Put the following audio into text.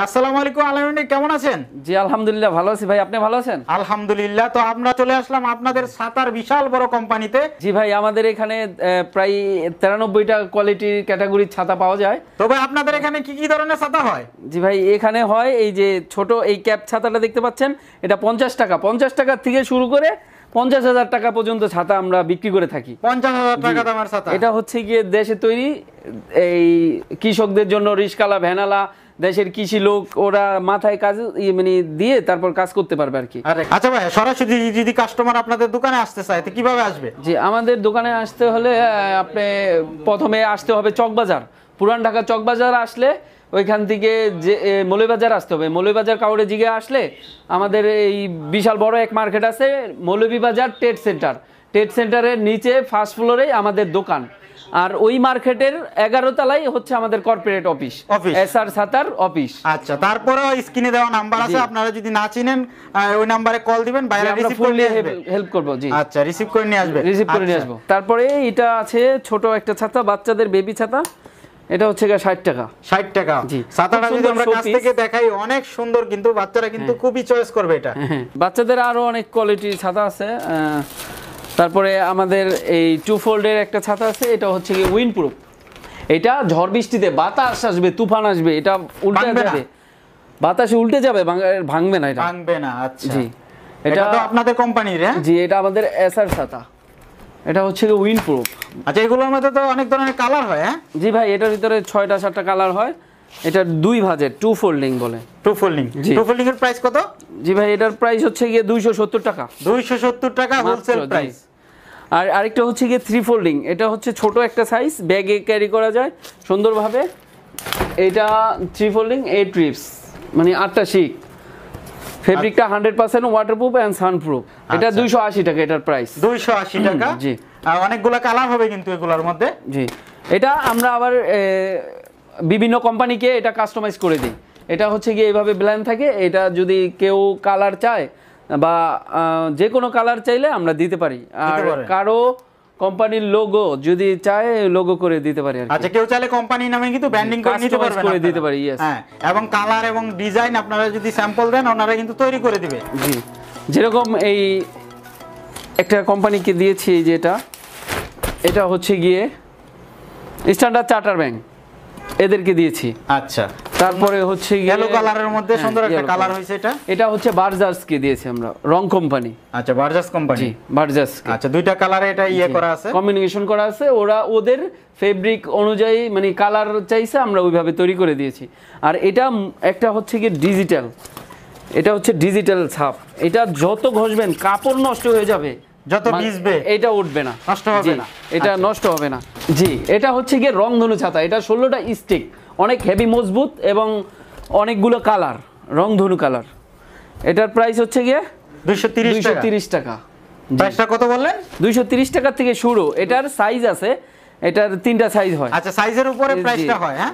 আসসালামু আলাইকুম আলামিন, কেমন আছেন? জি আলহামদুলিল্লাহ ভালো আছি ভাই, আপনি ভালো আছেন? আলহামদুলিল্লাহ। তো আমরা চলে আসলাম আপনাদের ছাতার বিশাল বড় কোম্পানিতে। জি ভাই, আমাদের এখানে প্রায় 93টা কোয়ালিটির ক্যাটাগরির ছাতা পাওয়া যায়। তবে আপনাদের এখানে কি কি ধরনের ছাতা হয়? জি ভাই, এখানে হয় এই যে ছোট এই ক্যাপ ছাতাটা দেখতে পাচ্ছেন, এটা 50 টাকা থেকে শুরু করে 50,000 টাকা পর্যন্ত ছাতা আমরা বিক্রি করে থাকি। 50,000 টাকা দামের ছাতা। এটা হচ্ছে গিয়ে দেশে তৈরি, এই কৃষকদের জন্য রিস্কালা ভ্যানালা দেশের কৃষি লোক ওরা মাথায় কাজ মানে দিয়ে তারপর কাজ করতে পারবে আর কি। আচ্ছা ভাই, সরাসরি যদি কাস্টমার আপনাদের দোকানে আসতে চায় তো কিভাবে আসবে? জি, আমাদের দোকানে আসতে হলে আপনি প্রথমে আসতে হবে চকবাজার, পুরান ঢাকা চকবাজার। আসলে ওইখান থেকে যে মৌলভীবাজার আসতে হবে, মৌলভীবাজার কাউরে জিগে আসলে আমাদের এই বিশাল বড় এক মার্কেট আছে মৌলভীবাজার ট্রেড সেন্টার। ট্রেড সেন্টারের নিচে ফার্স্ট ফ্লোরে আমাদের দোকান, আর ওই মার্কেটের 11 তলায় হচ্ছে আমাদের কর্পোরেট অফিস, এসআর ছাতার অফিস। আচ্ছা, তারপরে স্ক্রিনে দেওয়া নাম্বার আছে, আপনারা যদি না চিনেন ওই নম্বরে কল দিবেন, বাইরে রিসিভ করে নিয়ে হেল্প করব। জি আচ্ছা, রিসিভ করে নিয়ে আসবে, রিসিভ করে নিয়ে আসবো। তারপরে এটা আছে ছোট একটা ছাতা, বাচ্চাদের বেবি ছাতা, এটা হচ্ছে 60 টাকা। 60 টাকা। জি, ছাতাটা যদি আমরা কাছ থেকে দেখাই অনেক সুন্দর, কিন্তু বাচ্চারা কিন্তু খুবই চয়েস করবে এটা। বাচ্চাদের আরো অনেক কোয়ালিটির ছাতা আছে। তারপরে আমাদের এই 2 ফোল্ডের একটা ছাতা আছে, এটা হচ্ছে কি উইন্ড প্রুফ। এটা ঝড় বৃষ্টিতে বাতাস আসবে, তুফান আসবে, এটা উল্টে যাবে, বাতাসে উল্টে যাবে, ভাঙবে না, এটা ভাঙবে না। আচ্ছা জি, এটা তো আপনাদের কোম্পানির? হ্যাঁ জি, এটা আমাদের এসআর ছাতা, এটা হচ্ছে কি উইন্ড প্রুফ। আচ্ছা, এগুলোর মধ্যে তো অনেক ধরনের কালার হয়? হ্যাঁ জি ভাই, এটার ভিতরে 6টা 7টা কালার হয়। এটা 2 ভাঁজের 2 ফোল্ডিং বলে। 2 ফোল্ডিং। 2 ফোল্ডিং এর প্রাইস কত? জি ভাই, এটার প্রাইস হচ্ছে গিয়ে 270 টাকা। 270 টাকা হোলসেল প্রাইস। আর আরেকটা হচ্ছে গিয়ে 3 ফোল্ডিং, এটা হচ্ছে ছোট একটা সাইজ, ব্যাগে ক্যারি করা যায় সুন্দরভাবে। এটা 3 ফোল্ডিং 8 ট্রিপস, মানে 8টা শিক। ফেব্রিকটা 100% ওয়াটারপ্রুফ এন্ড সানপ্রুফ। এটা 280 টাকা এটার প্রাইস। 280 টাকা। জি, আর অনেকগুলো কালার হবে কিন্তু এগুলোর মধ্যে। জি, এটা আমরা আবার বিভিন্ন কোম্পানিকে এটা কাস্টমাইজ করে দিই। এটা হচ্ছে গিয়ে এইভাবে ব্ল্যান্ড থাকে, এটা যদি কেউ কালার চায় বা যে কোনো কালার চাইলে আমরা দিতে পারি। আর কারো কোম্পানির লোগো যদি চায় লোগো করে দিতে পারি। আচ্ছা, কেউ চাইলে কোম্পানি নামে কিন্তু ব্র্যান্ডিং করে নিতে পারবেন, করে দিতে পারি। ইয়েস, হ্যাঁ। এবং কালার এবং ডিজাইন আপনারা যদি স্যাম্পল দেন ওনারা কিন্তু তৈরি করে দিবে। জি, যেরকম এই একটা কোম্পানিকে দিয়েছি, যেটা এটা হচ্ছে গিয়ে স্ট্যান্ডার্ড চার্টার ব্যাংক, এদেরকে দিয়েছি। আচ্ছা, তারপরে হচ্ছে ইয়েলো কালারের মধ্যে সুন্দর একটা কালার হইছে। এটা হচ্ছে বার্জাসকে দিয়েছি আমরা, রং কোম্পানি। আচ্ছা, বার্জাস কোম্পানি। জি, বার্জাস। আচ্ছা, দুইটা কালারে এটা করা আছে, কম্বিনেশন করা আছে। ওরা ওদের ফেব্রিক অনুযায়ী মানে কালার চাইছে, আমরা ওইভাবে তৈরি করে দিয়েছি। আর এটা একটা হচ্ছে কি ডিজিটাল, এটা হচ্ছে ডিজিটাল ছাপ। এটা যত ঘষবেন কাপড় নষ্ট হয়ে যাবে, যত ভিজবে এটা উঠবে না, নষ্ট হবে না, এটা নষ্ট হবে না। জি, এটা হচ্ছে গিয়ে রংধনু ছাতা। এটা 16টা স্টিক, অনেক হেভি মজবুত এবং অনেকগুলো কালার, রংধনু কালার। এটার প্রাইস হচ্ছে গিয়ে 230 টাকা। প্রাইসটা কত বললেন? 230 টাকা থেকে শুরু। এটার সাইজ আছে, এটার 3টা সাইজ হয়। আচ্ছা, সাইজের উপরে প্রাইসটা হয়। হ্যাঁ।